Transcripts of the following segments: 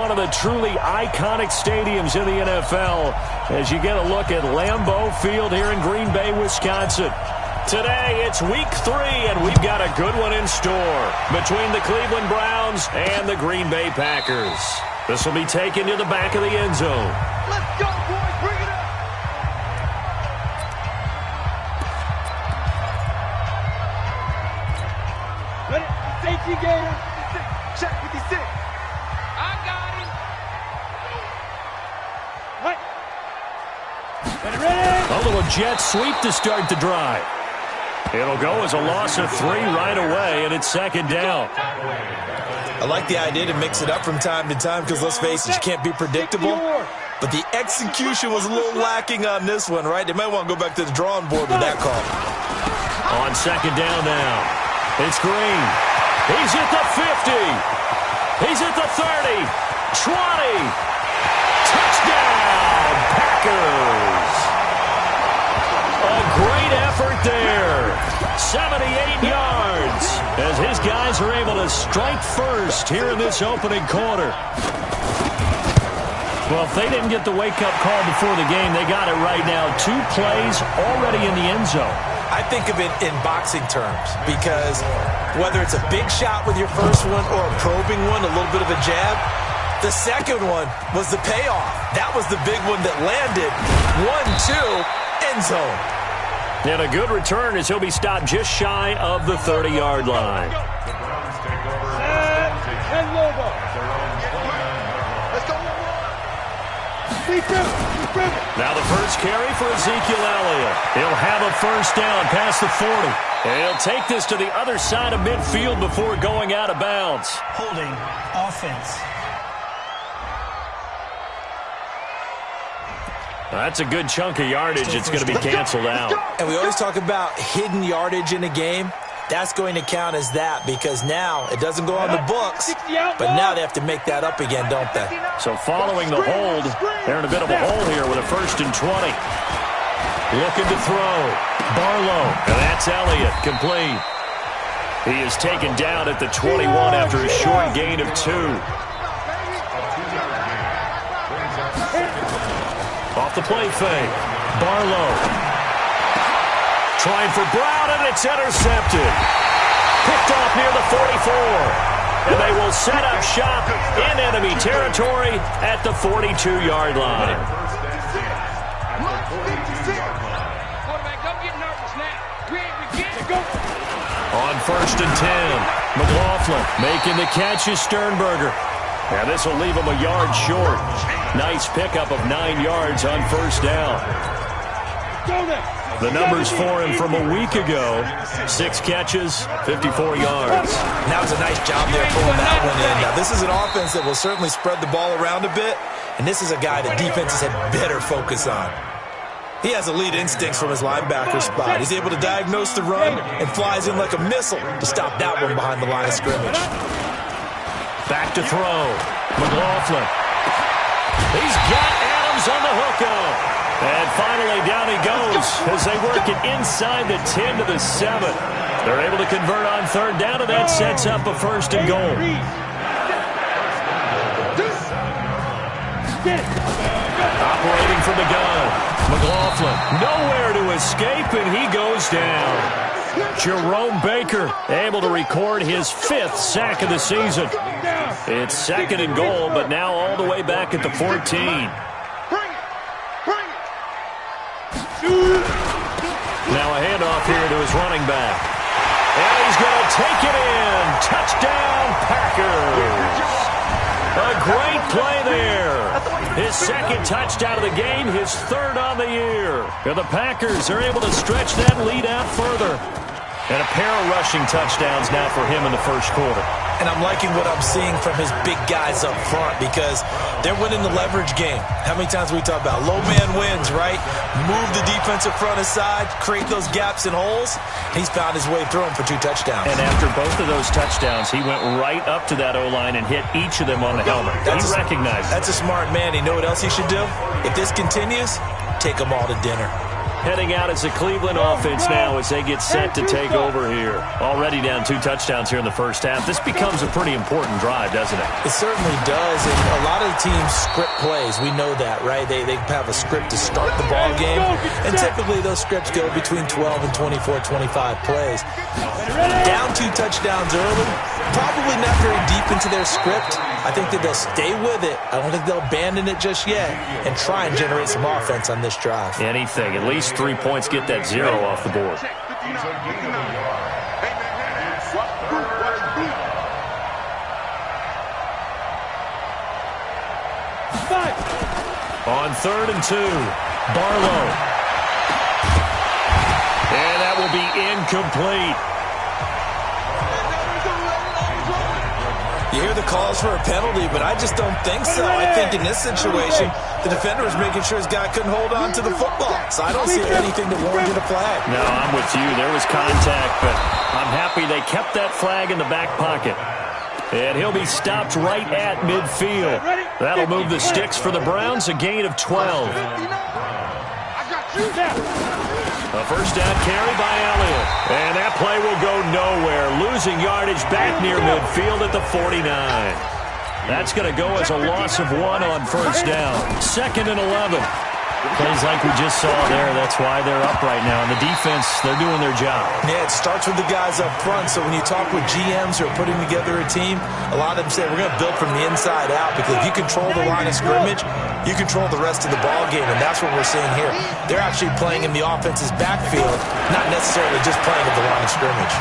one of the truly iconic stadiums in the NFL as you get a look at Lambeau Field here in Green Bay, Wisconsin. Today, it's week 3, and we've got a good one in store between the Cleveland Browns and the Green Bay Packers. This will be taken to the back of the end zone. Let's go, boys. Bring it up. Ready? Safety gator. 56. Check 56. I got him. Right. Ready? A little jet sweep to start the drive. It'll go as a loss of 3 right away, and it's second down. I like the idea to mix it up from time to time because, let's face it, you can't be predictable. But the execution was a little lacking on this one, right? They might want to go back to the drawing board with that call. On second down now, it's Green. He's at the 50. He's at the 30. 20. Touchdown, Packers. A great effort there. 78 yards as his guys are able to strike first here in this opening quarter. Well, if they didn't get the wake-up call before the game, they got it right now. 2 plays already in the end zone. I think of it in boxing terms because whether it's a big shot with your first one or a probing one, a little bit of a jab, the second one was the payoff. That was the big one that landed. 1-2, end zone. And a good return as he'll be stopped just shy of the 30-yard line. And Lobo. Let's go. Now the first carry for Ezekiel Elliott. He'll have a first down past the 40. And he'll take this to the other side of midfield before going out of bounds. Holding offense. That's a good chunk of yardage. It's going to be canceled out. And we always talk about hidden yardage in a game. That's going to count as that because now it doesn't go on the books, but now they have to make that up again, don't they? So following the hold, they're in a bit of a hole here with a 1st and 20. Looking to throw. Barlow, and that's Elliott, complete. He is taken down at the 21 after a short gain of 2. Off the play fake. Barlow. Trying for Brown, and it's intercepted. Picked off near the 44. And they will set up shop in enemy territory at the 42-yard line. On 1st and 10, McLaughlin making the catch is Sternberger. And this will leave him a yard short. Nice pickup of 9 yards on first down. The numbers for him from a week ago, 6 catches, 54 yards. That was a nice job there pulling that one in. Now, this is an offense that will certainly spread the ball around a bit, and this is a guy that defenses had better focus on. He has elite instincts from his linebacker spot. He's able to diagnose the run and flies in like a missile to stop that one behind the line of scrimmage. Back to throw. McLaughlin. He's got Adams on the hookup. And finally down he goes as they work it inside the 10 to the 7. They're able to convert on 3rd down, and that sets up a 1st and goal. Operating from the gun. McLaughlin nowhere to escape, and he goes down. Jerome Baker able to record his 5th sack of the season. It's 2nd and goal, but now all the way back at the 14. Now a handoff here to his running back. And he's going to take it in. Touchdown, Packers. A great play there. His 2nd touchdown of the game, his 3rd on the year. And the Packers are able to stretch that lead out further. And a pair of rushing touchdowns now for him in the first quarter. And I'm liking what I'm seeing from his big guys up front because they're winning the leverage game. How many times we talk about low man wins, right? Move the defensive front aside, create those gaps and holes. He's found his way through them for 2 touchdowns. And after both of those touchdowns, he went right up to that O-line and hit each of them on the helmet. He recognized it. That's a smart man. You know what else he should do? If this continues, take them all to dinner. Heading out as a Cleveland offense now as they get set to take over here. Already down 2 touchdowns here in the first half. This becomes a pretty important drive, doesn't it? It certainly does, and a lot of the teams script plays. We know that, right? They have a script to start the ball game, and typically those scripts go between 12 and 24, 25 plays. Down 2 touchdowns early, probably not very deep into their script. I think that they'll stay with it. I don't think they'll abandon it just yet and try and generate some offense on this drive. Anything. At least 3 points, get that 0 off the board. On 3rd and 2, Barlow. And that will be incomplete. You hear the calls for a penalty, but I just don't think so. I think in this situation, the defender was making sure his guy couldn't hold on to the football. So I don't see anything to warrant a flag. No, I'm with you. There was contact, but I'm happy they kept that flag in the back pocket. And he'll be stopped right at midfield. That'll move the sticks for the Browns, a gain of 12. A first down carry by Elliott. And that play will go nowhere. Losing yardage back near midfield at the 49. That's going to go as a loss of 1 on first down. 2nd and 11. Plays like we just saw there. That's why they're up right now. And the defense, they're doing their job. Yeah, it starts with the guys up front. So when you talk with GMs who are putting together a team, a lot of them say we're going to build from the inside out, because if you control the line of scrimmage, you control the rest of the ball game, and that's what we're seeing here. They're actually playing in the offense's backfield, not necessarily just playing at the line of scrimmage.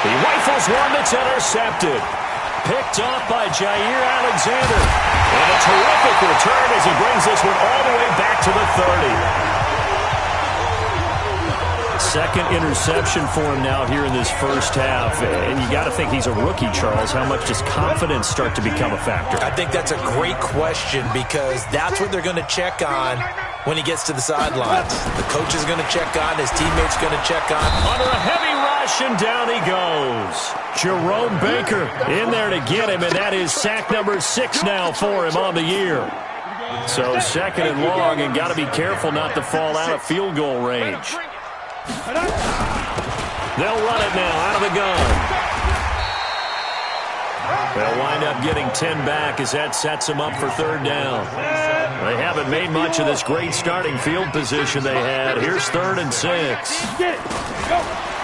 He rifles one that's intercepted. Picked off by Jair Alexander. And a terrific return as he brings this one all the way back to the 30. Second interception for him now here in this first half. And you got to think he's a rookie, Charles. How much does confidence start to become a factor? I think that's a great question, because that's what they're going to check on when he gets to the sidelines. The coach is going to check on, his teammates going to check on. Under a heavy rush, and down he goes. Jerome Baker in there to get him, and that is sack number 6 now for him on the year. So 2nd and long, and got to be careful not to fall out of field goal range. They'll run it now out of the gun. They'll wind up getting 10 back as that sets them up for 3rd down. They haven't made much of this great starting field position they had. Here's 3rd and 6.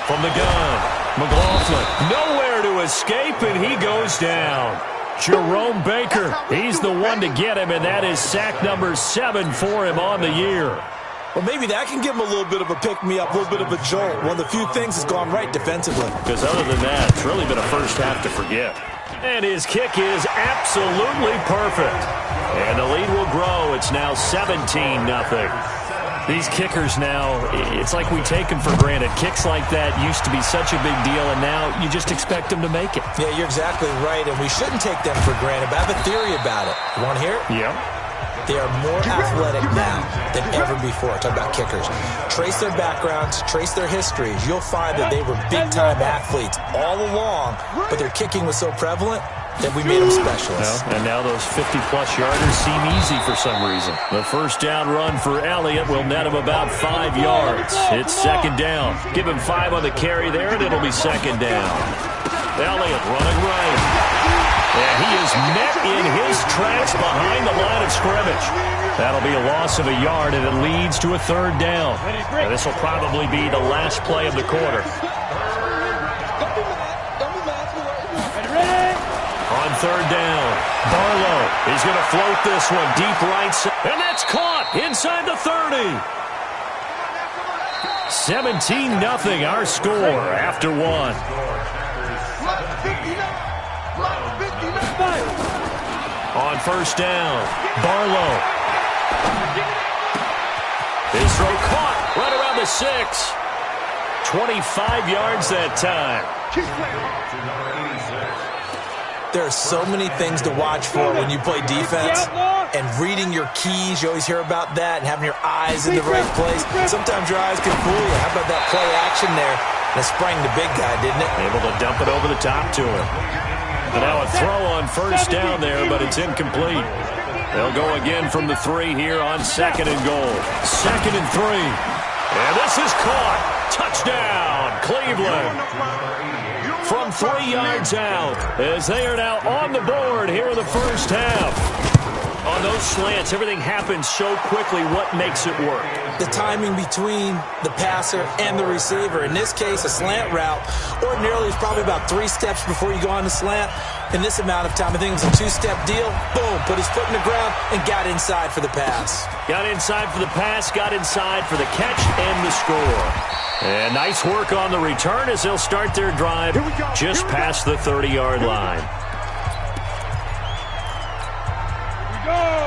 From the gun, McLaughlin nowhere to escape, and he goes down. Jerome Baker, he's the one to get him, and that is sack number 7 for him on the year. Well, maybe that can give him a little bit of a pick-me-up, a little bit of a jolt. One of the few things that's gone right defensively. Because other than that, it's really been a first half to forget. And his kick is absolutely perfect. And the lead will grow. It's now 17-0. These kickers now, it's like we take them for granted. Kicks like that used to be such a big deal, and now you just expect them to make it. Yeah, you're exactly right, and we shouldn't take them for granted. But I have a theory about it. You want to hear it? Yeah. They are more athletic now than ever before. Talk about kickers. Trace their backgrounds, trace their histories. You'll find that they were big-time athletes all along, but their kicking was so prevalent that we made them specialists. And now those 50-plus yarders seem easy for some reason. The first down run for Elliott will net him about 5 yards. It's 2nd down. Give him 5 on the carry there, and it'll be 2nd down. Elliott running right. And he is met in his tracks behind the line of scrimmage. That'll be a loss of a yard, and it leads to a 3rd down. And this will probably be the last play of the quarter. On 3rd down, Barlow. He's going to float this one deep right side. And that's caught inside the 30. 17-0 our score after 1. On first down, Barlow. His throw caught right around the 6. 25 yards that time. There are so many things to watch for when you play defense, and reading your keys, you always hear about that, and having your eyes in the right place. Sometimes your eyes can fool you. How about that play action there? That sprang the big guy, didn't it? Able to dump it over the top to him. And now a throw on first down there, but it's incomplete. They'll go again from the 3 here on 2nd and goal. 2nd and 3. And this is caught. Touchdown, Cleveland. From 3 yards out, as they are now on the board here in the first half. On those slants, everything happens so quickly. What makes it work? The timing between the passer and the receiver. In this case, a slant route ordinarily is probably about 3 steps before you go on the slant. In this amount of time, I think it was a 2-step deal. Boom, put his foot in the ground and got inside for the pass. Got inside for the pass, got inside for the catch and the score. And nice work on the return as they'll start their drive just past the 30-yard line.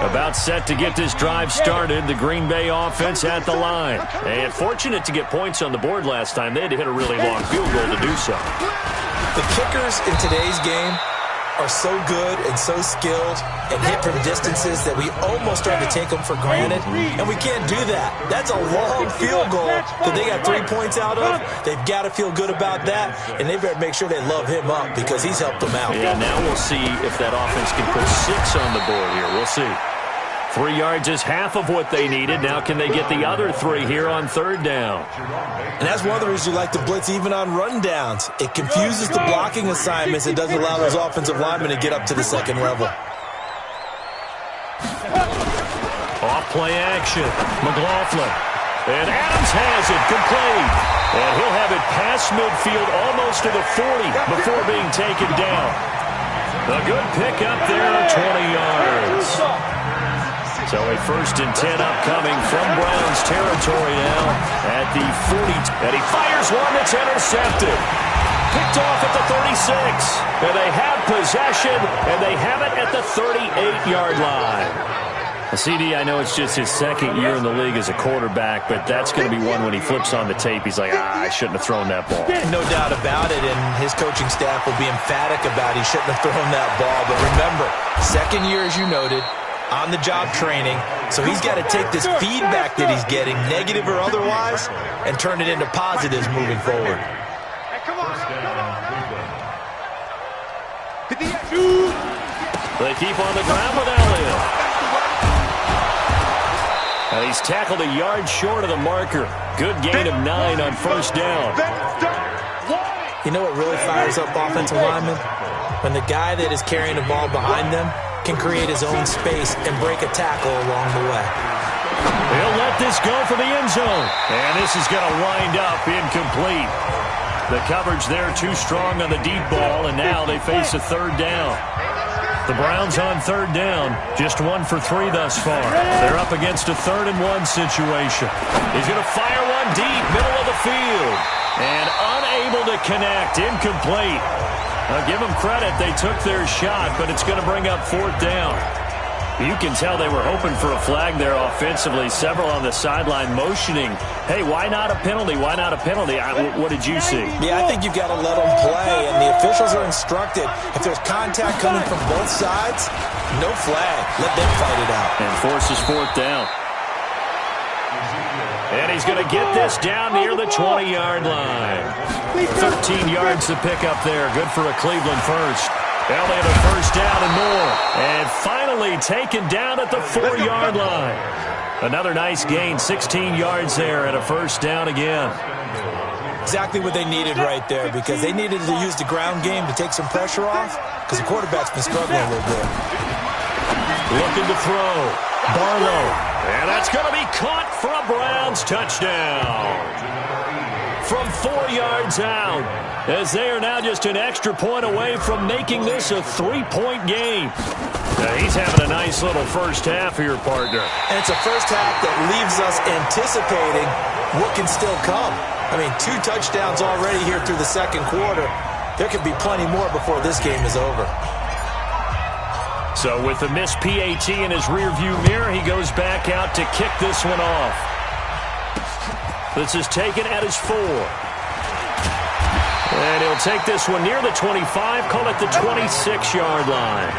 About set to get this drive started. The Green Bay offense at the line. And fortunate to get points on the board last time. They had to hit a really long field goal to do so. The kickers in today's game are so good and so skilled and hit from distances that we almost start to take them for granted, and we can't do that. That's a long field goal that they got 3 points out of. They've got to feel good about that, and they better make sure they love him up because he's helped them out. Yeah, now we'll see if that offense can put 6 on the board here. We'll see. 3 yards is half of what they needed. Now can they get the other 3 here on 3rd down? And that's one of the reasons you like to blitz even on rundowns. It confuses the blocking assignments and doesn't allow those offensive linemen to get up to the 2nd level. Off play action. McLaughlin. And Adams has it complete. And he'll have it past midfield almost to the 40 before being taken down. A good pickup there, 20 yards. So a 1st and 10 upcoming from Browns territory now at the 40. And he fires one that's intercepted. Picked off at the 36. And they have possession, and they have it at the 38-yard line. CD, I know it's just his 2nd year in the league as a quarterback, but that's going to be one when he flips on the tape. He's like, I shouldn't have thrown that ball. No doubt about it, and his coaching staff will be emphatic about he shouldn't have thrown that ball. But remember, 2nd year, as you noted, on-the-job training, so he's got to take this feedback that he's getting, negative or otherwise, and turn it into positives moving forward. Hey, come on. They keep on the ground with Elliott. And he's tackled a yard short of the marker. Good gain of 9 on 1st down. You know what really fires up offensive linemen? When the guy that is carrying the ball behind them can create his own space and break a tackle along the way. He'll let this go for the end zone. And this is going to wind up incomplete. The coverage there too strong on the deep ball, and now they face a 3rd down. The Browns on 3rd down, just 1 for 3 thus far. They're up against a 3rd and 1 situation. He's going to fire one deep, middle of the field. And unable to connect, incomplete. I'll give them credit. They took their shot, but it's going to bring up 4th down. You can tell they were hoping for a flag there offensively. Several on the sideline motioning, hey, why not a penalty? Why not a penalty? What did you see? Yeah, I think you've got to let them play, and the officials are instructed. If there's contact coming from both sides, no flag. Let them fight it out. And forces 4th down. And he's going to get this down near the 20-yard line. 13 yards to pick up there. Good for a Cleveland first. Elliott a 1st down and more. And finally taken down at the 4-yard line. Another nice gain, 16 yards there and a 1st down again. Exactly what they needed right there, because they needed to use the ground game to take some pressure off, because the quarterback's been struggling a little bit. Looking to throw. Barlow. And that's going to be caught for a Browns touchdown. From 4 yards out, as they are now just an extra point away from making this a 3-point game. He's having a nice little first half here, partner. And it's a first half that leaves us anticipating what can still come. I mean, 2 touchdowns already here through the 2nd quarter. There could be plenty more before this game is over. So with the missed PAT in his rearview mirror, he goes back out to kick this one off. This is taken at his 4. And he'll take this one near the 25, call it the 26-yard line.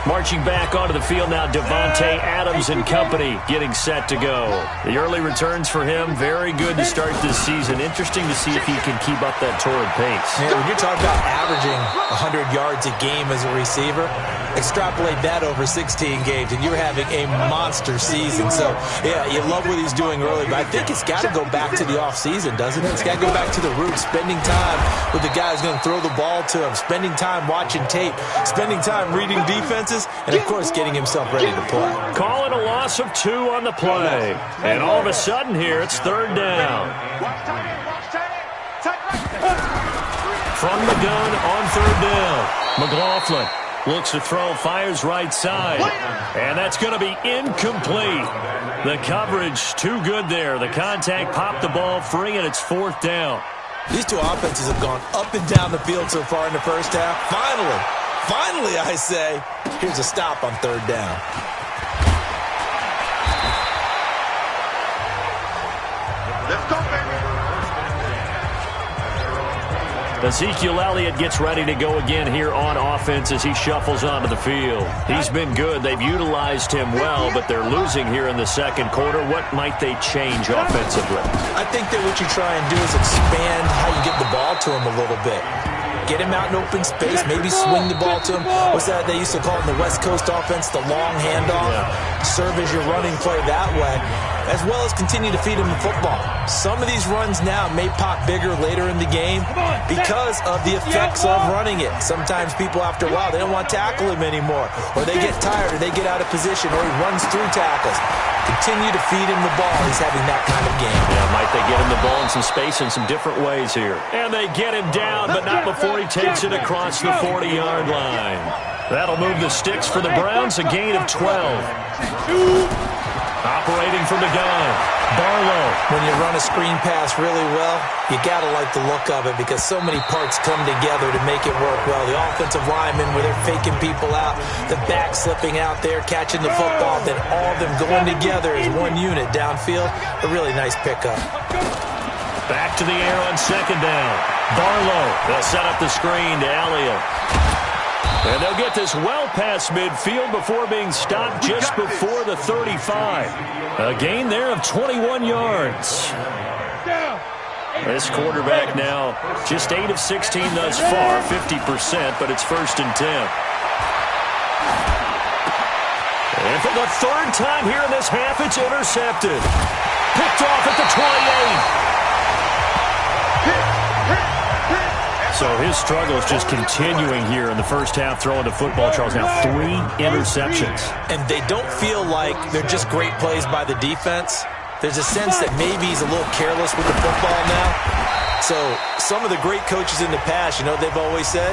Marching back onto the field now, Devontae Adams and company getting set to go. The early returns for him, very good to start this season. Interesting to see if he can keep up that torrid pace. Yeah, when you're talking about averaging 100 yards a game as a receiver, extrapolate that over 16 games, and you're having a monster season. So, yeah, you love what he's doing early, but I think it's got to go back to the offseason, doesn't it? It's got to go back to the roots, spending time with the guy who's going to throw the ball to him, spending time watching tape, spending time reading defenses, and, of course, getting himself ready to play. Calling a loss of 2 on the play. And all of a sudden here, it's third down. From the gun on third down, McLaughlin looks to throw, fires right side. And that's going to be incomplete. The coverage too good there. The contact popped the ball free, and it's fourth down. These two offenses have gone up and down the field so far in the first half. Finally, I say, here's a stop on third down. Let's go, baby. Ezekiel Elliott gets ready to go again here on offense as he shuffles onto the field. He's been good. They've utilized him well, but they're losing here in the second quarter. What might they change offensively? I think that what you try and do is expand how you get the ball to him a little bit. Get him out in open space, maybe swing the ball to him. What's that they used to call it in the West Coast offense, the long handoff? Serve as your running play that way, as well as continue to feed him the football. Some of these runs now may pop bigger later in the game because of the effects of running it. Sometimes people, after a while, they don't want to tackle him anymore, or they get tired, or they get out of position, or he runs through tackles. Continue to feed him the ball. He's having that kind of game. Yeah, might they get him the ball in some space in some different ways here. And they get him down, but not before he takes it across the 40-yard line. That'll move the sticks for the Browns, a gain of 12. Operating from the gun, Barlow. When you run a screen pass really well, you got to like the look of it because so many parts come together to make it work well. The offensive linemen, where they're faking people out, the back slipping out there, catching the football, then all of them going together as one unit downfield. A really nice pickup. Back to the air on second down. Barlow, they'll set up the screen to Elliott. And they'll get this well past midfield before being stopped just before the 35. A gain there of 21 yards. This quarterback now just 8 of 16 thus far, 50%, but it's first and 10. And for the third time here in this half, it's intercepted. Picked off at the 28. So his struggle is just continuing here in the first half, throwing the football, Charles. Now 3 interceptions. And they don't feel like they're just great plays by the defense. There's a sense that maybe he's a little careless with the football now. So some of the great coaches in the past, you know, they've always said,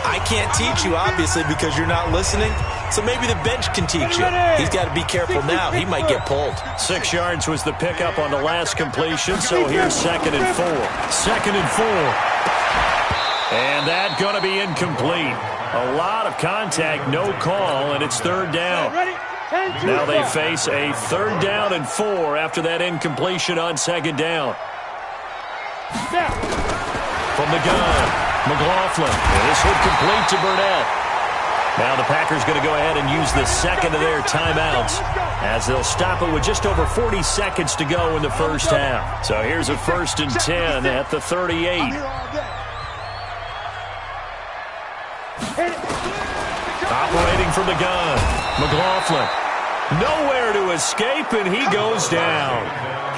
I can't teach you, obviously, because you're not listening. So maybe the bench can teach you. He's got to be careful now. He might get pulled. 6 yards was the pickup on the last completion, so here's 2nd and 4. 2nd and 4. And that's going to be incomplete. A lot of contact, no call, and it's third down. Now they face a 3rd down and 4 after that incompletion on 2nd down. From the gun, McLaughlin. And this would complete to Burnett. Now the Packers going to go ahead and use the second of their timeouts as they'll stop it with just over 40 seconds to go in the first half. So here's a 1st and 10 at the 38. Operating from the gun, McLaughlin. Nowhere to escape, and he goes down.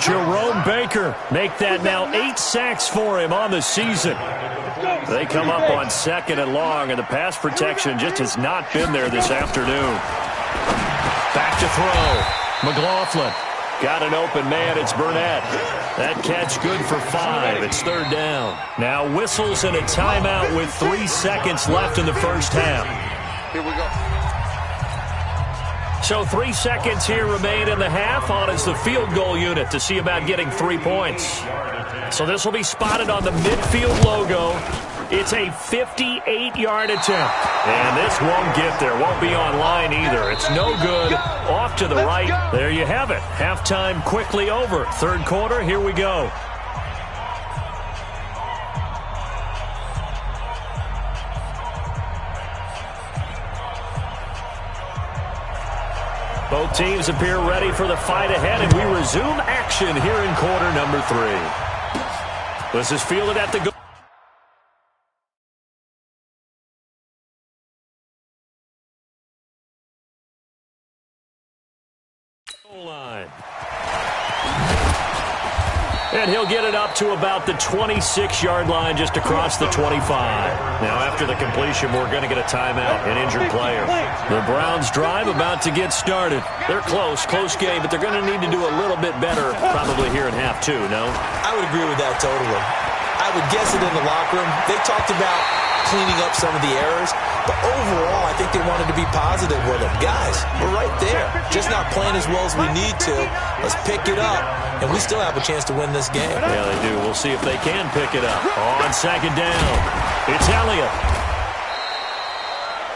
Jerome Baker make that now 8 sacks for him on the season. They come up on 2nd and long, and the pass protection just has not been there this afternoon. Back to throw. McLaughlin got an open man. It's Burnett. That catch good for 5. It's 3rd down. Now whistles and a timeout with 3 seconds left in the first half. Here we go. So 3 seconds here remain in the half on as the field goal unit to see about getting 3 points. So this will be spotted on the midfield logo. It's a 58-yard attempt. And this won't get there. Won't be online either. It's no good. Off to the right. There you have it. Halftime quickly over. 3rd quarter, here we go. Both teams appear ready for the fight ahead, and we resume action here in quarter number 3. This is fielded at the goal line. And he'll get it up to about the 26-yard line just across the 25. Now, after the completion, we're going to get a timeout, an injured player. The Browns drive about to get started. They're close game, but they're going to need to do a little bit better probably here in half 2, no? I would agree with that totally. I would guess it in the locker room. They talked about cleaning up some of the errors, but overall, I think they wanted to be positive with them. Guys, we're right there. Just not playing as well as we need to. Let's pick it up, and we still have a chance to win this game. Yeah, they do. We'll see if they can pick it up. On second down, it's Elliott.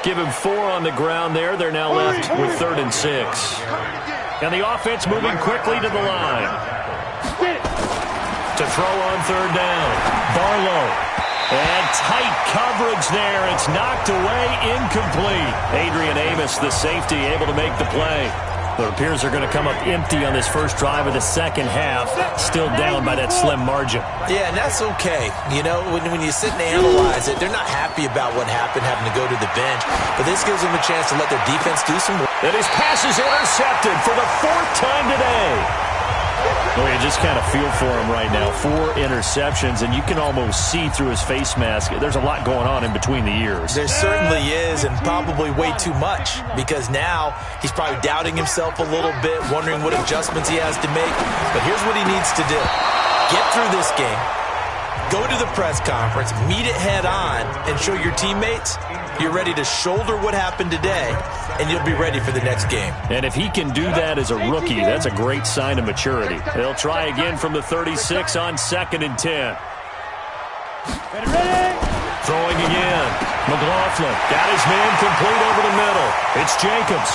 Give him 4 on the ground there. They're now left with 3rd and 6. And the offense moving quickly to the line. To throw on 3rd down, Barlow. And tight coverage there. It's knocked away, incomplete. Adrian Amos, the safety, able to make the play. It appears they're going to come up empty on this first drive of the second half. Still down by that slim margin. Yeah, and that's okay. You know, when you sit and analyze it, they're not happy about what happened, having to go to the bench. But this gives them a chance to let their defense do some work. And his pass is intercepted for the 4th time today. Well, you just kind of feel for him right now. 4 interceptions, and you can almost see through his face mask. There's a lot going on in between the ears. There certainly is, and probably way too much, because now he's probably doubting himself a little bit, wondering what adjustments he has to make. But here's what he needs to do. Get through this game, go to the press conference, meet it head on, and show your teammates you're ready to shoulder what happened today, and you'll be ready for the next game. And if he can do that as a rookie, that's a great sign of maturity. They'll try again from the 36 on 2nd and 10. Throwing again. McLaughlin got his man complete over the middle. It's Jacobs.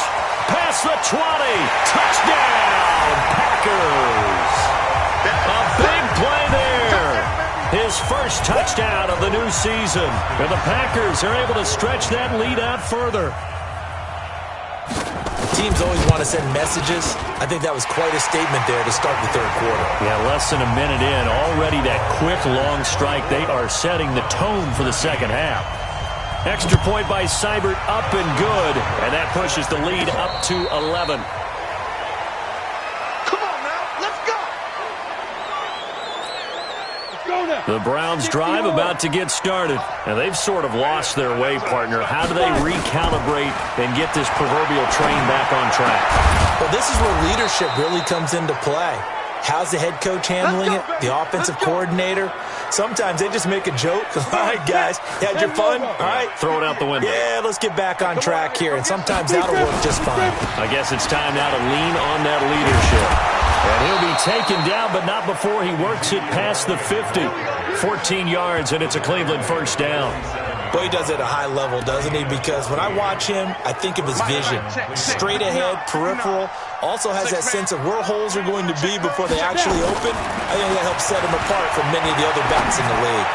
Past the 20. Touchdown, Packers. A big play there. His first touchdown of the new season. And the Packers are able to stretch that lead out further. Teams always want to send messages. I think that was quite a statement there to start the 3rd quarter. Yeah, less than a minute in. Already that quick, long strike. They are setting the tone for the second half. Extra point by Seibert, up and good. And that pushes the lead up to 11. The Browns drive about to get started. And they've sort of lost their way, partner. How do they recalibrate and get this proverbial train back on track? Well, this is where leadership really comes into play. How's the head coach handling it? The offensive coordinator? Sometimes they just make a joke. All right, guys, you had your fun? All right. Throw it out the window. Yeah, let's get back on track here. And sometimes that'll work just fine. I guess it's time now to lean on that leadership. And he'll be taken down, but not before he works it past the 50. 14 yards, and it's a Cleveland first down. Boy, he does it at a high level, doesn't he? Because when I watch him, I think of his vision. Straight ahead, peripheral. Also has that sense of where holes are going to be before they actually open. I think that helps set him apart from many of the other backs in the league.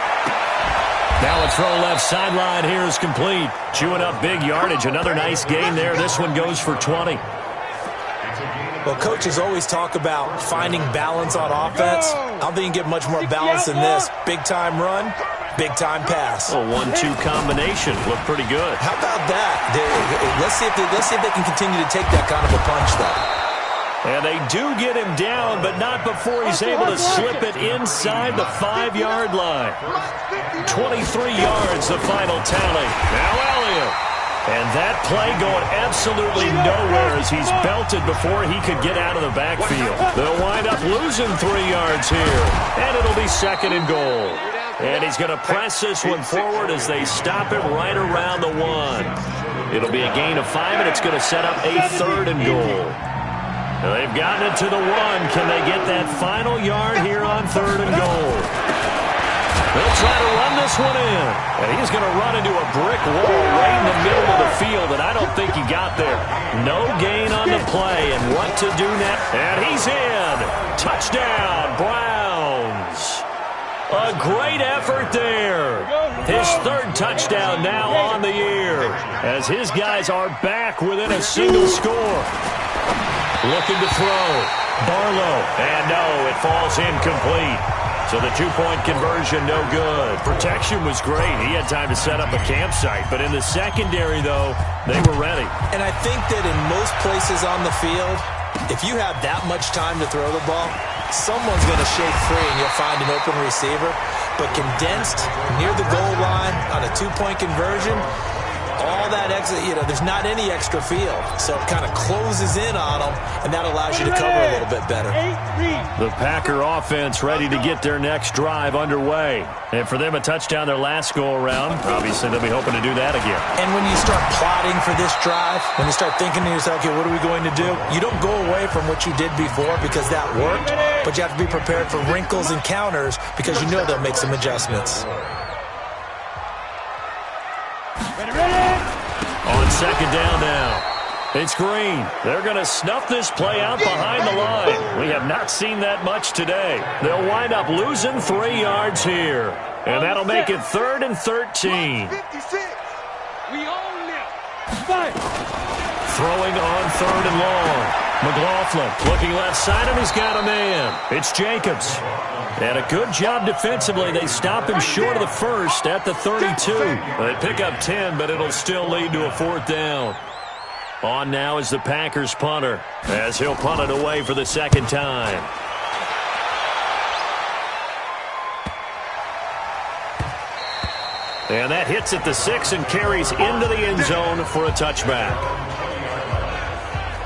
Now a throw left sideline here is complete. Chewing up big yardage. Another nice gain there. This one goes for 20. Well, coaches always talk about finding balance on offense. I don't think you can get much more balance than this. Big-time run, big-time pass. A 1-2 combination. Looked pretty good. How about that? Let's see if they can continue to take that kind of a punch, though. And they do get him down, but not before he's able to slip it inside the 5-yard line. 23 yards, the final tally. Now Elliott. And that play going absolutely nowhere as he's belted before he could get out of the backfield. They'll wind up losing 3 yards here. And it'll be 2nd and goal. And he's going to press this one forward as they stop him right around the 1. It'll be a gain of 5, and it's going to set up a 3rd and goal. Now they've gotten it to the 1. Can they get that final yard here on 3rd and goal? They'll try to run this one in. And he's going to run into a brick wall right in the middle of the field, and I don't think he got there. No gain on the play, and what to do now? And he's in. Touchdown, Browns. A great effort there. His 3rd touchdown now on the year, as his guys are back within a single score. Looking to throw. Barlow. And no, it falls incomplete. So the two-point conversion, no good. Protection was great. He had time to set up a campsite. But in the secondary, though, they were ready. And I think that in most places on the field, if you have that much time to throw the ball, someone's going to shake free and you'll find an open receiver. But condensed near the goal line on a two-point conversion, all that extra, there's not any extra field. So it kind of closes in on them, and that allows you to cover a little bit better. The Packer offense ready to get their next drive underway. And for them, a touchdown their last go-around. Obviously, they'll be hoping to do that again. And when you start plotting for this drive, when you start thinking to yourself, okay, what are we going to do? You don't go away from what you did before because that worked, but you have to be prepared for wrinkles and counters because you know they'll make some adjustments. On second down now. It's Green. They're going to snuff this play out behind the line. We have not seen that much today. They'll wind up losing 3 yards here. And that'll make it 3rd and 13. We own them. Throwing on 3rd and long. McLaughlin looking left side, and he's got a man. It's Jacobs. And a good job defensively. They stop him short of the first at the 32. They pick up 10, but it'll still lead to a 4th down. On now is the Packers punter, as he'll punt it away for the second time. And that hits at the 6 and carries into the end zone for a touchback.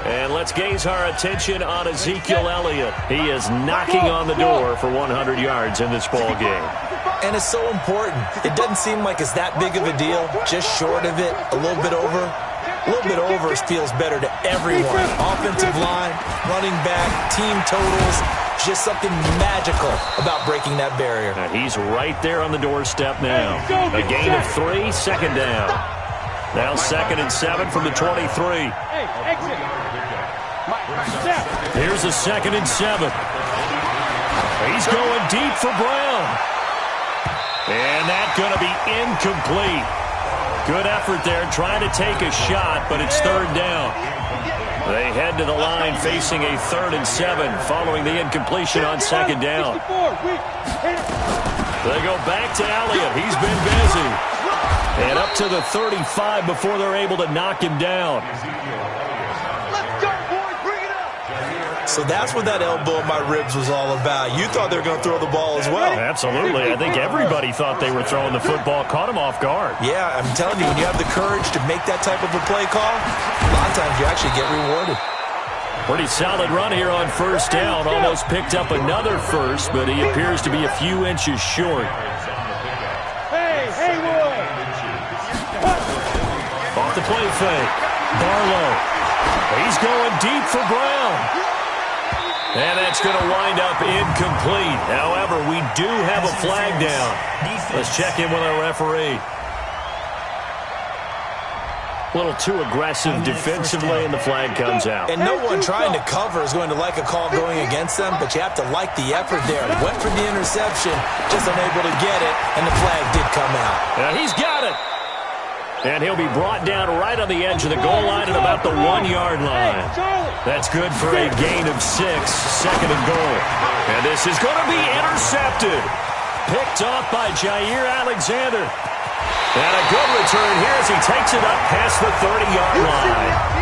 And let's gaze our attention on Ezekiel Elliott. He is knocking on the door for 100 yards in this ball game. And it's so important. It doesn't seem like it's that big of a deal. Just short of it, a little bit over. A little bit over feels better to everyone. Offensive line, running back, team totals. Just something magical about breaking that barrier. And he's right there on the doorstep now. A gain of 3, second down. Now 2nd and 7 from the 23. Here's a 2nd and 7. He's going deep for Brown. And that's going to be incomplete. Good effort there trying to take a shot, but it's 3rd down. They head to the line facing a 3rd and 7 following the incompletion on 2nd down. They go back to Elliott. He's been busy. And up to the 35 before they're able to knock him down. So that's what that elbow in my ribs was all about. You thought they were going to throw the ball as well. Absolutely. I think everybody thought they were throwing the football, caught him off guard. Yeah, I'm telling you, when you have the courage to make that type of a play call, a lot of times you actually get rewarded. Pretty solid run here on 1st down. Almost picked up another first, but he appears to be a few inches short. Off the play fake. Barlow. He's going deep for Brown. And that's going to wind up incomplete. However, we do have a flag down. Let's check in with our referee. A little too aggressive defensively, and the flag comes out. And no one trying to cover is going to like a call going against them, but you have to like the effort there. Went for the interception, just unable to get it, and the flag did come out. Now he's got it. And he'll be brought down right on the edge of the goal line at about the 1-yard line. That's good for a gain of 6, 2nd and goal. And this is going to be intercepted. Picked off by Jair Alexander. And a good return here as he takes it up past the 30-yard line.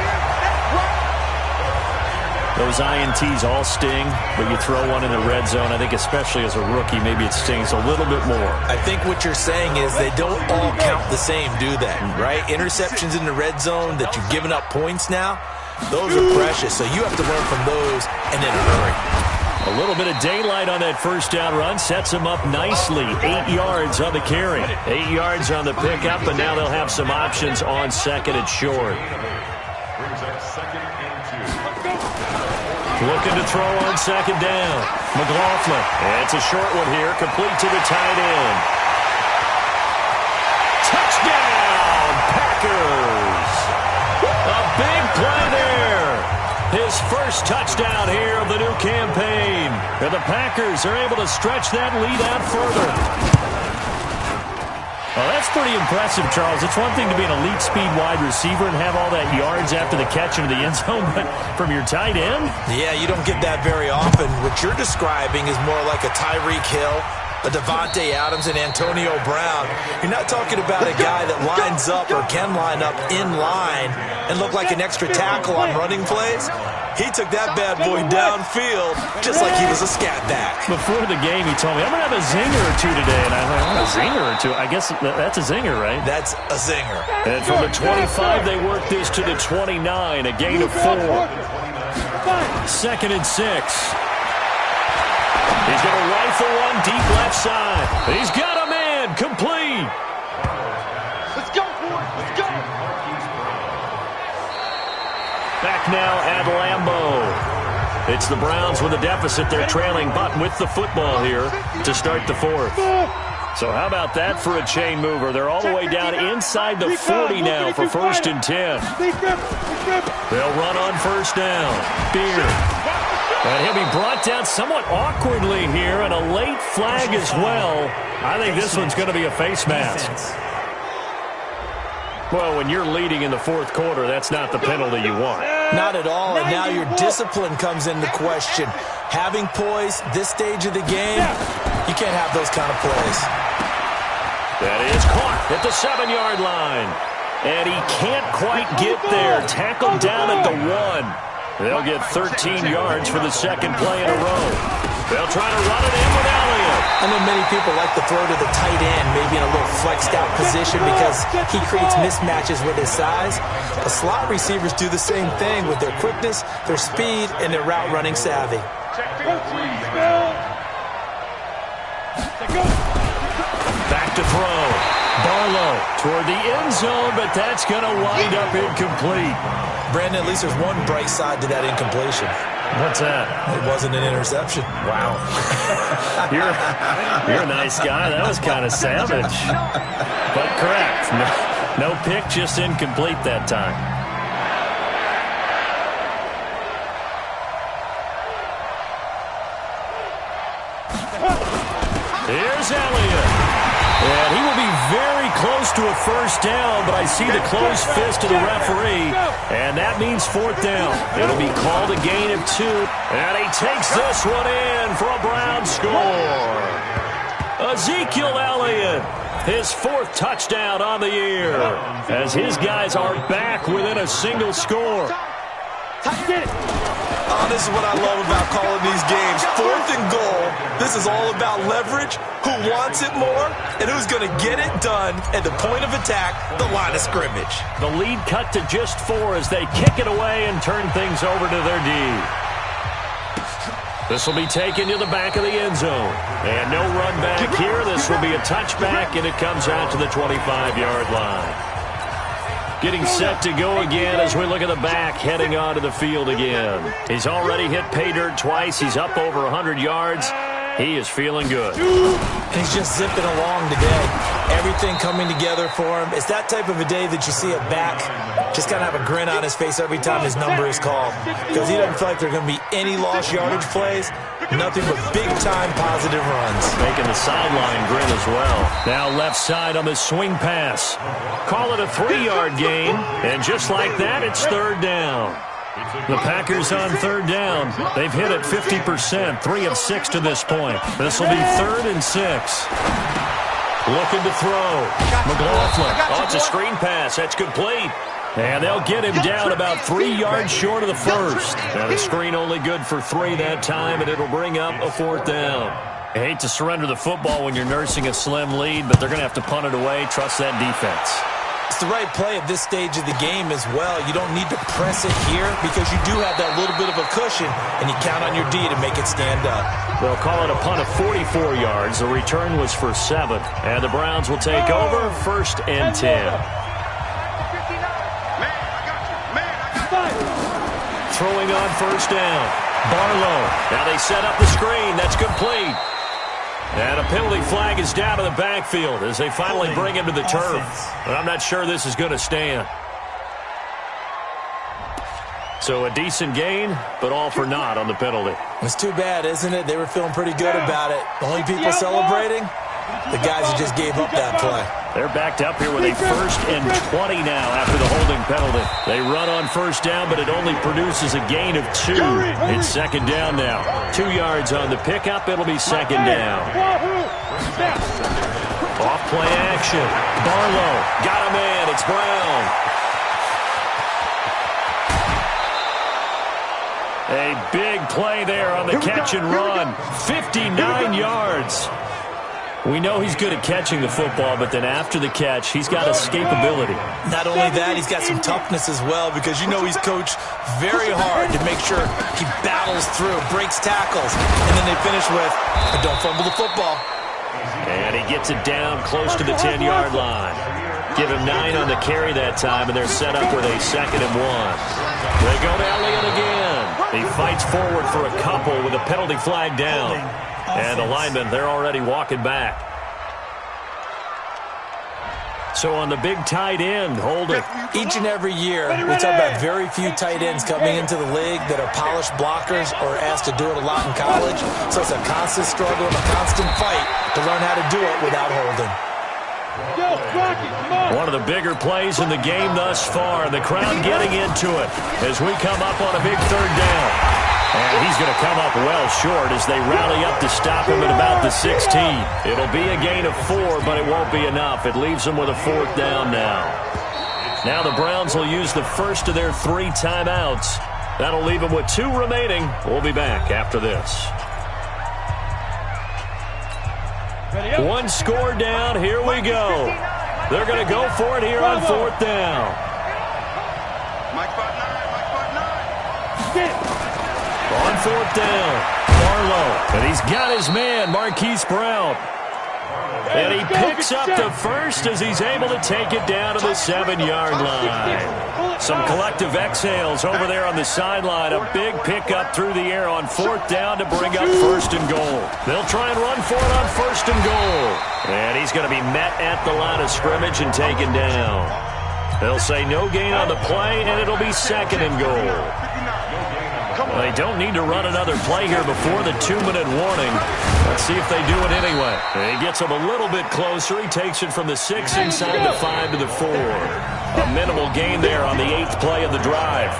Those INTs all sting, but you throw one in the red zone. I think especially as a rookie, maybe it stings a little bit more. I think what you're saying is they don't all count the same, do they? Right? Interceptions in the red zone that you've given up points now, those are precious. So you have to learn from those and in a hurry. A little bit of daylight on that 1st down run sets them up nicely. 8 yards on the carry. 8 yards on the pickup, and now they'll have some options on 2nd and short. Looking to throw on 2nd down. McLaughlin. And it's a short one here, complete to the tight end. Touchdown, Packers! A big play there. His first touchdown here of the new campaign. And the Packers are able to stretch that lead out further. Well, that's pretty impressive, Charles. It's one thing to be an elite speed wide receiver and have all that yards after the catch into the end zone, but from your tight end? Yeah, you don't get that very often. What you're describing is more like a Tyreek Hill, a Devontae Adams, and Antonio Brown. You're not talking about a guy that lines up or can line up in line and look like an extra tackle on running plays. He took that bad boy downfield just like he was a scat back. Before the game, he told me, I'm going to have a zinger or two today. And I went, a zinger or two? I guess that's a zinger, right? That's a zinger. And from the 25, they work this to the 29, a gain of 4. 2nd and 6. He's going to rifle one deep left side. He's got a man, complete. Let's go, boys. Let's go. Back now at Lambeau. It's the Browns with a deficit. They're trailing, but with the football here to start the 4th. So how about that for a chain mover? They're all the way down inside the 40 now for 1st and 10. They'll run on 1st down. Beard. And he'll be brought down somewhat awkwardly here, and a late flag as well. I think this one's going to be a face mask. Well, when you're leading in the 4th quarter, that's not the penalty you want. Not at all, and now your discipline comes into question. Having poise this stage of the game, you can't have those kind of plays. That is caught at the 7-yard line. And he can't quite get there. Tackled down at the 1. They'll get 13 yards for the 2nd play in a row. They'll try to run it in with Elliott. I know many people like to throw to the tight end, maybe in a little flexed out position because he creates mismatches with his size. The slot receivers do the same thing with their quickness, their speed, and their route running savvy. Back to throw. Barlow toward the end zone, but that's going to wind up incomplete. Brandon, at least there's one bright side to that incompletion. What's that? It wasn't an interception. Wow. You're a nice guy. That was kind of savage. But correct. No pick, just incomplete that time. Here's Elliott. And he will be very close to a 1st down, but I see the closed fist of the referee, and that means 4th down. It'll be called a gain of 2, and he takes this one in for a Brown score. Ezekiel Elliott, his 4th touchdown on the year, as his guys are back within a single score. Oh, this is what I love about calling these games. 4th and goal. This is all about leverage, who wants it more, and who's going to get it done at the point of attack, the line of scrimmage. The lead cut to just 4 as they kick it away and turn things over to their D. This will be taken to the back of the end zone. And no run back here. This will be a touchback, and it comes out to the 25-yard line. Getting set to go again as we look at the back, heading onto the field again. He's already hit pay dirt twice. He's up over 100 yards. He is feeling good. He's just zipping along today. Everything coming together for him. It's that type of a day that you see a back just kind of have a grin on his face every time his number is called, because he doesn't feel like there are going to be any lost yardage plays. Nothing but big-time positive runs. Making the sideline grin as well. Now left side on the swing pass. Call it a 3-yard gain, and just like that, it's 3rd down. The Packers on 3rd down. They've hit it 50%, 3 of 6 to this point. This will be 3rd and 6. Looking to throw. McLaughlin. Oh, it's a screen pass. That's complete. And they'll get him down about 3 yards short of the 1st. And the screen only good for 3 that time, and it'll bring up a 4th down. I hate to surrender the football when you're nursing a slim lead, but they're going to have to punt it away. Trust that defense. It's the right play at this stage of the game as well. You don't need to press it here because you do have that little bit of a cushion, and you count on your D to make it stand up. They'll call it a punt of 44 yards. The return was for 7. And the Browns will take over 1st and 10. Throwing on 1st down. Barlow. Now they set up the screen. That's complete. And a penalty flag is down to the backfield as they finally bring him to the turf. But I'm not sure this is going to stand. So a decent gain, but all for naught on the penalty. It's too bad, isn't it? They were feeling pretty good about it. The only people celebrating, the guys who just gave up that play. They're backed up here with a 1st and 20 now after the holding penalty. They run on 1st down, but it only produces a gain of 2. It's 2nd down now. 2 yards on the pickup. It'll be 2nd down. Off play action. Barlow got a man. It's Brown. A big play there on the catch and run. 59 yards. We know he's good at catching the football, but then after the catch, he's got escapability. Not only that, he's got some toughness as well, because you know he's coached very hard to make sure he battles through, breaks tackles, and then they finish with, don't fumble the football. And he gets it down close to the 10-yard line. Give him 9 on the carry that time, and they're set up with a 2nd and 1. They go to Elliott again. He fights forward for a couple with a penalty flag down. And the linemen, they're already walking back. So on the big tight end, holding. Each and every year, we talk about very few tight ends coming into the league that are polished blockers or asked to do it a lot in college. So it's a constant struggle and a constant fight to learn how to do it without holding. One of the bigger plays in the game thus far, and the crowd getting into it as we come up on a big 3rd down. And he's going to come up well short as they rally up to stop him at about the 16. It'll be a gain of 4, but it won't be enough. It leaves them with a 4th down now. Now the Browns will use the first of their 3 timeouts. That'll leave them with 2 remaining. We'll be back after this. 1 score down. Here we go. They're going to go for it here on 4th down. On 4th down, Barlow, and he's got his man, Marquise Brown. And he picks up the first as he's able to take it down to the 7-yard line. Some collective exhales over there on the sideline. A big pickup through the air on 4th down to bring up 1st and goal. They'll try and run for it on 1st and goal. And he's going to be met at the line of scrimmage and taken down. They'll say no gain on the play, and it'll be 2nd and goal. Well, they don't need to run another play here before the 2-minute warning. Let's see if they do it anyway. He gets him a little bit closer. He takes it from the 6 inside the 5 to the 4. A minimal gain there on the 8th play of the drive.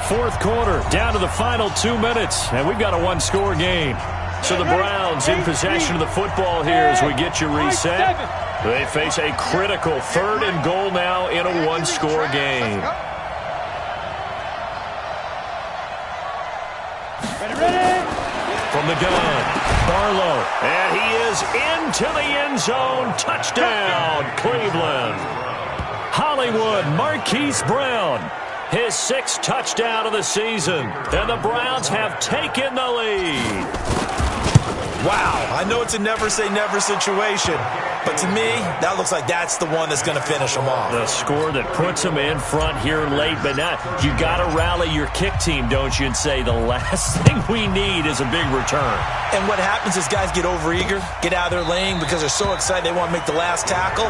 4th quarter, down to the final 2 minutes, and we've got a 1-score game. So the Browns in possession of the football here as we get you reset. They face a critical 3rd and goal now in a 1-score game. From the gun, Barlow, and he is into the end zone. Touchdown, Cleveland. Hollywood, Marquise Brown, his 6th touchdown of the season, and the Browns have taken the lead. Wow, I know it's a never-say-never situation, but to me, that looks like that's the one that's going to finish them off. The score that puts them in front here late, but now you got to rally your kick team, don't you, and say the last thing we need is a big return. And what happens is guys get overeager, get out of their lane because they're so excited they want to make the last tackle.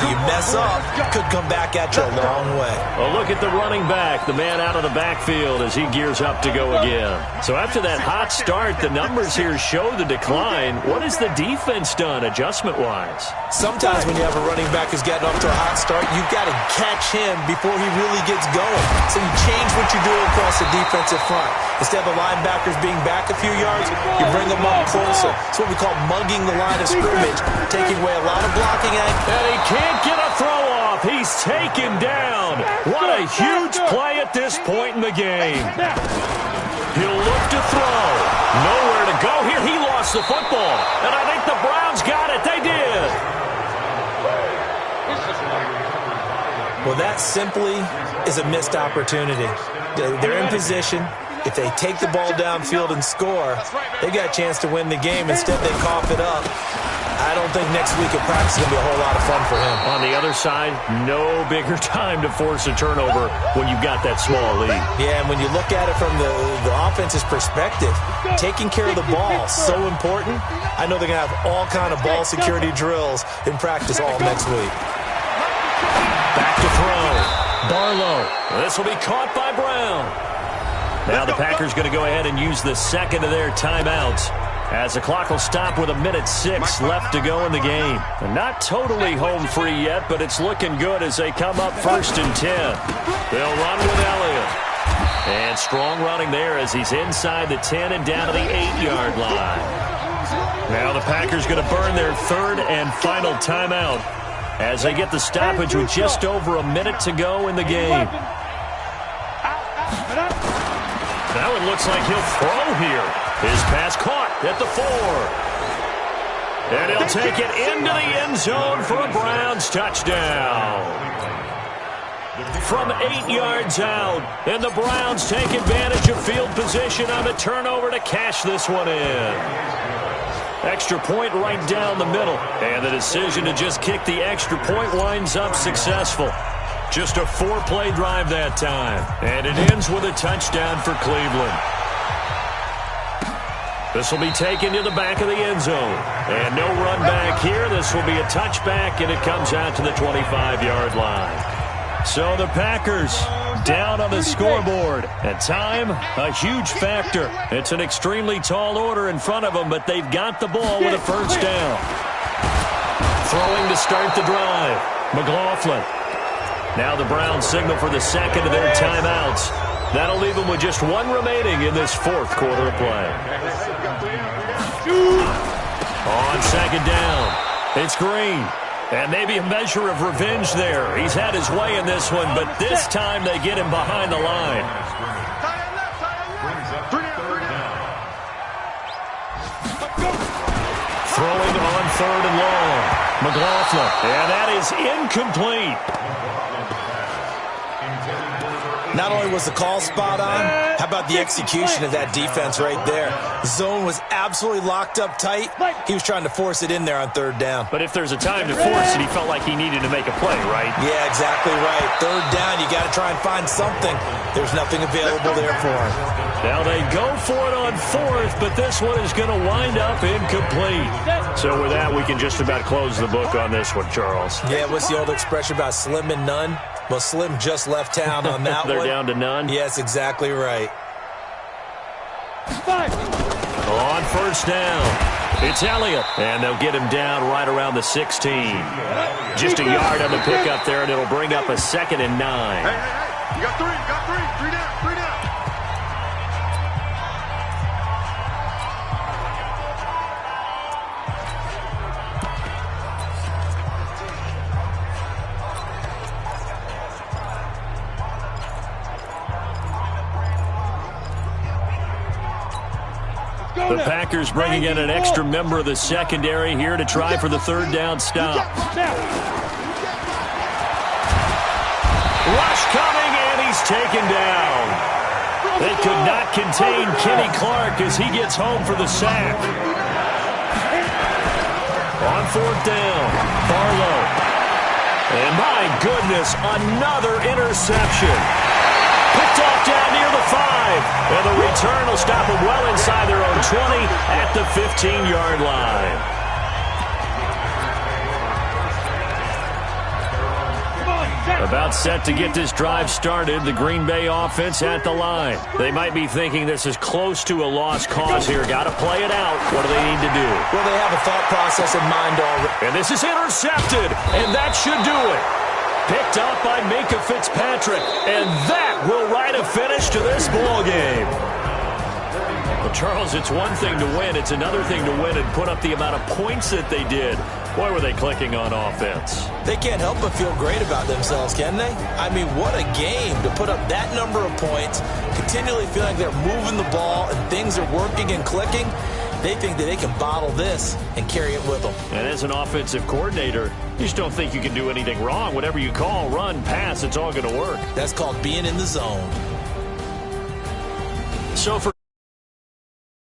You mess up, could come back at you a long way. Well, look at the running back, the man out of the backfield as he gears up to go again. So after that hot start, the numbers here show the decline. What has the defense done adjustment-wise? Sometimes when you have a running back who's getting off to a hot start, you've got to catch him before he really gets going. So you change what you do across the defensive front. Instead of the linebackers being back a few yards, you bring them up closer. It's what we call mugging the line of scrimmage, taking away a lot of blocking. And he can't get a throw off. He's taken down. What a huge play at this point in the game. He'll look to throw. Nowhere to go here. He lost the football. And I think the Browns got it. They did. Well, that simply is a missed opportunity. They're in position. If they take the ball downfield and score, they got a chance to win the game. Instead, they cough it up. I don't think next week at practice is going to be a whole lot of fun for him. On the other side, no bigger time to force a turnover when you've got that small lead. Yeah, and when you look at it from the offense's perspective, taking care of the ball, so important. I know they're going to have all kind of ball security drills in practice all next week. Back to throw. Barlow. This will be caught by Brown. Now the Packers going to go ahead and use the second of their timeouts as the clock will stop with 1:06 left to go in the game. And not totally home free yet, but it's looking good as they come up 1st and 10. They'll run with Elliott. And strong running there as he's inside the 10 and down to the 8-yard line. Now the Packers going to burn their 3rd and final timeout as they get the stoppage with just over 1 minute to go in the game. Now it looks like he'll throw here. His pass caught at the 4. And he'll take it into the end zone for a Browns touchdown. From 8 yards out, and the Browns take advantage of field position on the turnover to cash this one in. Extra point right down the middle, and the decision to just kick the extra point winds up successful. Just a 4-play drive that time, and it ends with a touchdown for Cleveland. This will be taken to the back of the end zone, and no run back here. This will be a touchback, and it comes out to the 25-yard line. So the Packers down on the scoreboard. And time, a huge factor. It's an extremely tall order in front of them, but they've got the ball with a 1st down. Throwing to start the drive. McLaughlin. Now the Browns signal for the 2nd of their timeouts. That'll leave them with just 1 remaining in this 4th quarter of play. On 2nd down, it's Green. And maybe a measure of revenge there. He's had his way in this one, but this time they get him behind the line. Throwing on 3rd and long. McLaughlin. And that is incomplete. Not only was the call spot on, how about the execution of that defense right there? The zone was absolutely locked up tight. He was trying to force it in there on 3rd down. But if there's a time to force it, he felt like he needed to make a play, right? Yeah, exactly right. 3rd down, you got to try and find something. There's nothing available there for him. Now they go for it on 4th, but this one is going to wind up incomplete. So with that, we can just about close the book on this one, Charles. Yeah, what's the old expression about slim and none? Well, Slim just left town on that They're one. down to none? Yes, exactly right. On 1st down, it's Elliott. And they'll get him down right around the 16. Just a yard on the pickup there, and it'll bring up a 2nd and 9. Hey, you got 3, three down. The Packers bringing in an extra member of the secondary here to try for the 3rd down stop. Rush coming, and he's taken down. They could not contain Kenny Clark as he gets home for the sack. On 4th down, Barlow. And my goodness, another interception. Picked off down near the 5. And the return will stop them well inside their own 20 at the 15-yard line. About set to get this drive started, the Green Bay offense at the line. They might be thinking this is close to a lost cause here. Got to play it out. What do they need to do? Well, they have a thought process in mind already. And this is intercepted, and that should do it. Picked up by Minkah Fitzpatrick, and that will write a finish to this ball game. Well, Charles, it's one thing to win. It's another thing to win and put up the amount of points that they did. Boy, were they clicking on offense. They can't help but feel great about themselves, can they? I mean, what a game to put up that number of points, continually feeling like they're moving the ball and things are working and clicking. They think that they can bottle this and carry it with them. And as an offensive coordinator, you just don't think you can do anything wrong. Whatever you call, run, pass, it's all going to work. That's called being in the zone. So for